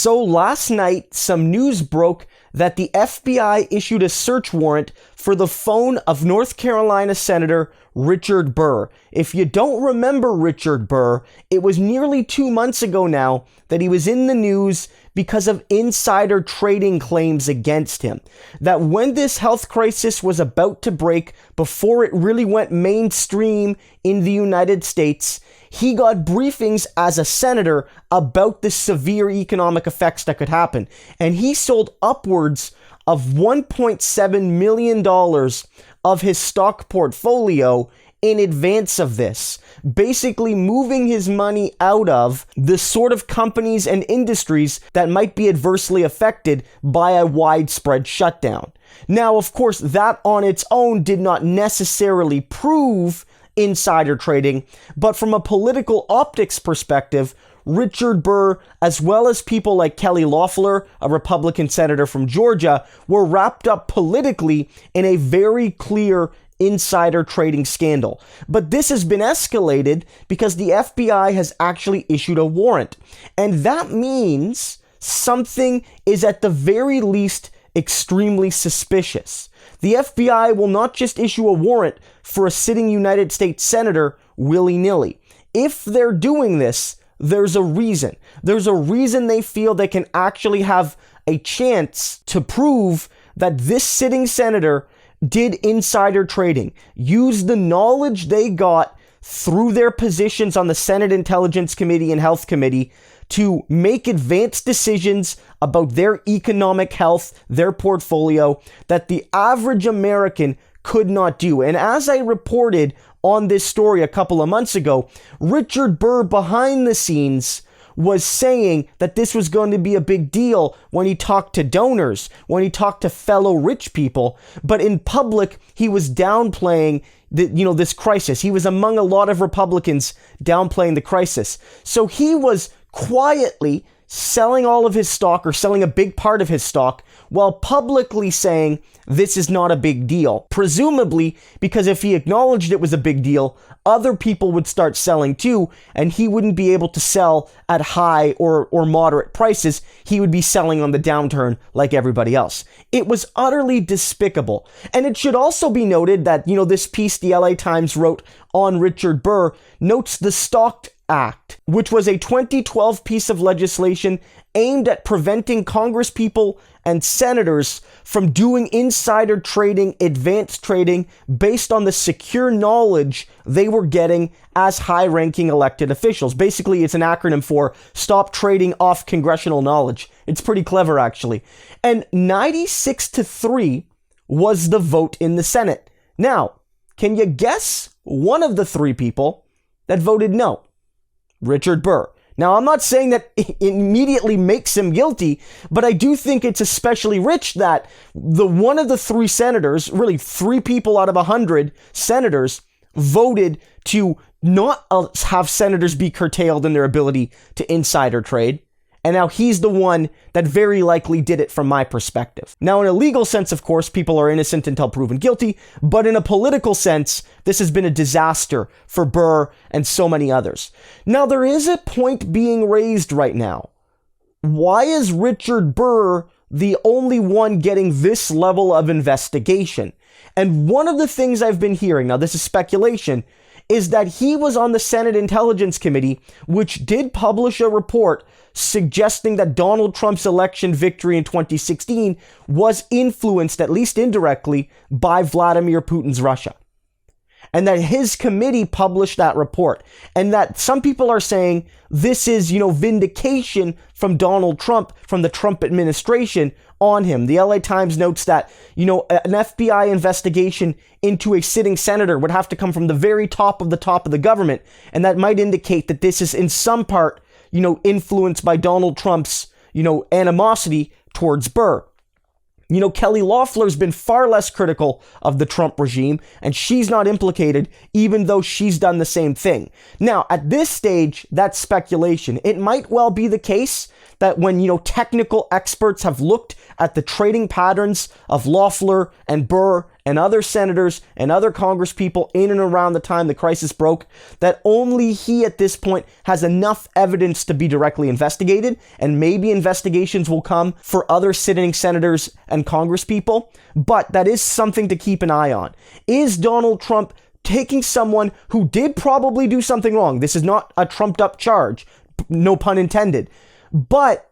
So last night, some news broke that the FBI issued a search warrant for the phone of North Carolina Senator Richard Burr. If you don't remember Richard Burr, it was nearly 2 months ago now that he was in the news because of insider trading claims against him. That when this health crisis was about to break, before it really went mainstream in the United States, he got briefings as a senator about the severe economic effects that could happen. And he sold upwards of $1.7 million of his stock portfolio in advance of this, basically moving his money out of the sort of companies and industries that might be adversely affected by a widespread shutdown. Now, of course, that on its own did not necessarily prove insider trading, but from a political optics perspective, Richard Burr, as well as people like Kelly Loeffler, a Republican senator from Georgia, were wrapped up politically in a very clear insider trading scandal. But this has been escalated because the FBI has actually issued a warrant. And that means something is at the very least extremely suspicious. The FBI will not just issue a warrant for a sitting United States senator willy-nilly. If they're doing this, there's a reason. There's a reason they feel they can actually have a chance to prove that this sitting senator did insider trading, used the knowledge they got through their positions on the Senate Intelligence Committee and Health Committee to make advanced decisions about their economic health, their portfolio, that the average American could not do. And as I reported on this story a couple of months ago, Richard Burr behind the scenes was saying that this was going to be a big deal when he talked to donors, when he talked to fellow rich people, but in public, he was downplaying this crisis. He was among a lot of Republicans downplaying the crisis. So he was quietly selling all of his stock, or selling a big part of his stock, while publicly saying this is not a big deal. Presumably because if he acknowledged it was a big deal, other people would start selling too, and he wouldn't be able to sell at high or moderate prices. He would be selling on the downturn like everybody else. It was utterly despicable. And it should also be noted that, this piece the LA Times wrote on Richard Burr notes the Stock Act, which was a 2012 piece of legislation aimed at preventing congresspeople and senators from doing insider trading, advanced trading, based on the secure knowledge they were getting as high-ranking elected officials. Basically, it's an acronym for Stop Trading Off Congressional Knowledge. It's pretty clever, actually. And 96-3 was the vote in the Senate. Now, can you guess one of the three people that voted no? Richard Burr. Now, I'm not saying that it immediately makes him guilty, but I do think it's especially rich that one of the three senators, really 3 people out of 100 senators, voted to not have senators be curtailed in their ability to insider trade. And now he's the one that very likely did it from my perspective. Now, in a legal sense, of course, people are innocent until proven guilty. But in a political sense, this has been a disaster for Burr and so many others. Now, there is a point being raised right now. Why is Richard Burr the only one getting this level of investigation? And one of the things I've been hearing, now this is speculation, is that he was on the Senate Intelligence Committee, which did publish a report suggesting that Donald Trump's election victory in 2016 was influenced, at least indirectly, by Vladimir Putin's Russia. And that his committee published that report. And that some people are saying this is, vindication from Donald Trump, from the Trump administration on him. The LA Times notes that, an FBI investigation into a sitting senator would have to come from the very top of the government. And that might indicate that this is in some part, influenced by Donald Trump's, animosity towards Burr. Kelly Loeffler's been far less critical of the Trump regime, and she's not implicated, even though she's done the same thing. Now, at this stage, that's speculation. It might well be the case that when, technical experts have looked at the trading patterns of Loeffler and Burr and other senators and other congresspeople in and around the time the crisis broke, that only he at this point has enough evidence to be directly investigated, and maybe investigations will come for other sitting senators and congresspeople, but that is something to keep an eye on. Is Donald Trump taking someone who did probably do something wrong? This is not a trumped up charge, no pun intended, but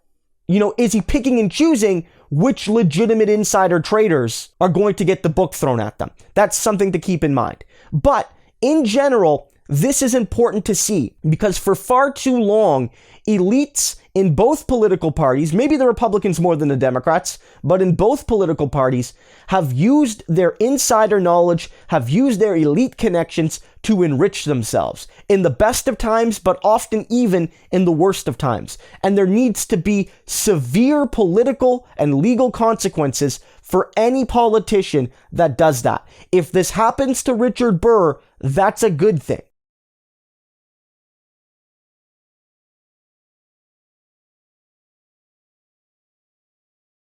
is he picking and choosing which legitimate insider traders are going to get the book thrown at them? That's something to keep in mind. But in general, this is important to see because for far too long, elites in both political parties, maybe the Republicans more than the Democrats, but in both political parties, have used their insider knowledge, have used their elite connections to enrich themselves in the best of times, but often even in the worst of times. And there needs to be severe political and legal consequences for any politician that does that. If this happens to Richard Burr, that's a good thing.